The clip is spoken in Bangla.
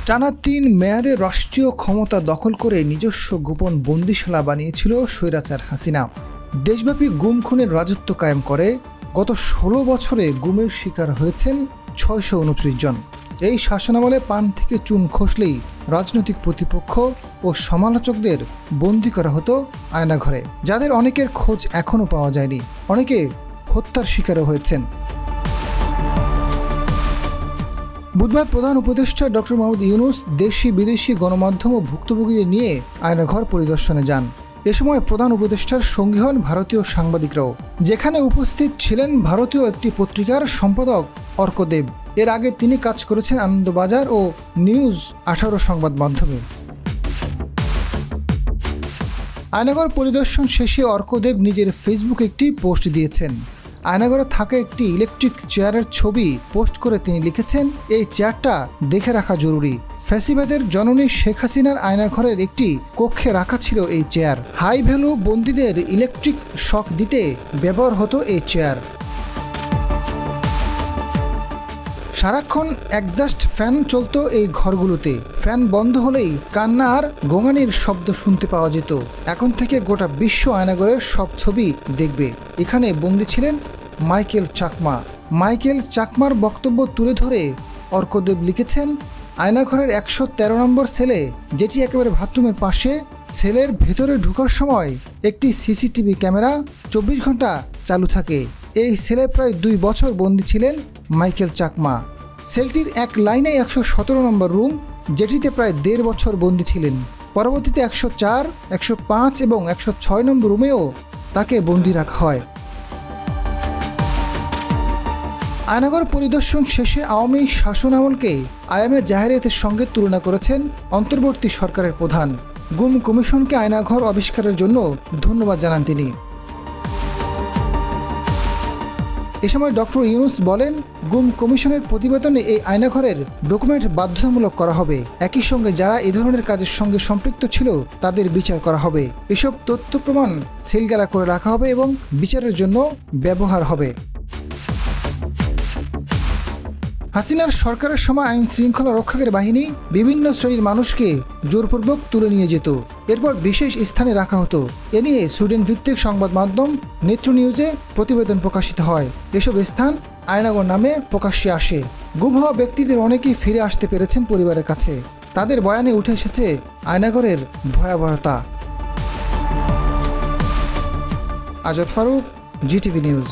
টানা ৩ মেয়াদে রাষ্ট্রীয় ক্ষমতা দখল করে নিজস্ব গোপন বন্দিশালা বানিয়েছিল স্বৈরাচার হাসিনা। দেশব্যাপী গুম খুনের রাজত্ব কায়েম করে গত ১৬ বছরে গুমের শিকার হয়েছেন ৬২৯ জন। এই শাসনামলে পান থেকে চুন খসলেই রাজনৈতিক প্রতিপক্ষ ও সমালোচকদের বন্দী করা হতো আয়নাঘরে, যাদের অনেকের খোঁজ এখনও পাওয়া যায়নি। অনেকে হত্যার শিকারও হয়েছেন। বুধবার প্রধান উপদেষ্টা ডক্টর মোহাম্মদ ইউনূস দেশি বিদেশি গণমাধ্যম ও ভুক্তভোগীদের নিয়ে আয়নাঘর পরিদর্শনে যান। এ সময় প্রধান উপদেষ্টার সঙ্গী হন ভারতীয় সাংবাদিকরাও, যেখানে উপস্থিত ছিলেন ভারতীয় একটি পত্রিকার সম্পাদক অর্ক দেব। এর আগে তিনি কাজ করেছেন আনন্দবাজার ও নিউজ ১৮ সংবাদ মাধ্যমে। আয়নাঘর পরিদর্শন শেষে অর্ক দেব নিজের ফেসবুকে একটি পোস্ট দিয়েছেন। আয়নাঘরে থাকা একটি ইলেকট্রিক চেয়ারের ছবি পোস্ট করে তিনি লিখেছেন, এই চেয়ারটা দেখে রাখা জরুরি। ফ্যাসিবাদের জননী শেখ হাসিনার আয়নাঘরের একটি কক্ষে রাখা ছিল এই চেয়ার। হাই ভ্যালু বন্দীদের ইলেকট্রিক শক দিতে ব্যবহার হতো এই চেয়ার। সারাক্ষণ একজাস্ট ফ্যান চলতো এই ঘরগুলোতে। ফ্যান বন্ধ হলেই কান্না আর গোঙানির শব্দ শুনতে পাওয়া যেত। এখন থেকে গোটা বিশ্ব আয়নাঘরের সব ছবি দেখবে। এখানে বন্দী ছিলেন মাইকেল চাকমা। মাইকেল চাকমার বক্তব্য তুলে ধরে অর্কদেব লিখেছেন, আয়নাঘরের ১১৩ নম্বর সেলে, যেটি একেবারে বাথরুমের পাশে, সেলের ভেতরে ঢোকার সময় একটি সিসিটিভি ক্যামেরা ২৪ ঘন্টা চালু থাকে। এই সেলে প্রায় ২ বছর বন্দী ছিলেন মাইকেল চাকমা। সেলটির এক লাইনে ১১৭ নম্বর রুম, যেটিতে প্রায় ১.৫ বছর বন্দী ছিলেন। পরবর্তীতে ১০৪, ১০৫ এবং ১০৬ নম্বর রুমেও তাকে বন্দী রাখা হয়। আয়নাঘর পরিদর্শন শেষে আওয়ামী শাসনামলকে আয়ামে জাহেরিয়াতের সঙ্গে তুলনা করেছেন অন্তর্বর্তী সরকারের প্রধান। গুম কমিশনকে আয়নাঘর আবিষ্কারের জন্য ধন্যবাদ জানান তিনি। এ সময় ডক্টর ইউনূস বলেন, গুম কমিশনের প্রতিবেদনে এই আয়নাঘরের ডকুমেন্ট বাধ্যতামূলক করা হবে। একই সঙ্গে যারা এ ধরনের কাজের সঙ্গে সম্পৃক্ত ছিল তাদের বিচার করা হবে। এসব তথ্য প্রমাণ সিলগালা করে রাখা হবে এবং বিচারের জন্য ব্যবহার হবে। হাসিনার সরকারের সময় আইন শৃঙ্খলা রক্ষাকারী বাহিনী বিভিন্ন শ্রেণীর মানুষকে জোরপূর্বক তুলে নিয়ে যেত, এরপর বিশেষ স্থানে রাখা হতো। এ নিয়ে সুইডেন ভিত্তিক সংবাদ মাধ্যম নেত্র নিউজে প্রতিবেদন প্রকাশিত হয়। এসব স্থান আয়নাঘর নামে প্রকাশ্যে আসে। গুম হওয়া ব্যক্তিদের অনেকেই ফিরে আসতে পেরেছেন পরিবারের কাছে। তাদের বয়ানে উঠে এসেছে আয়নাঘরের ভয়াবহতা। Azad Faruk, GTV news.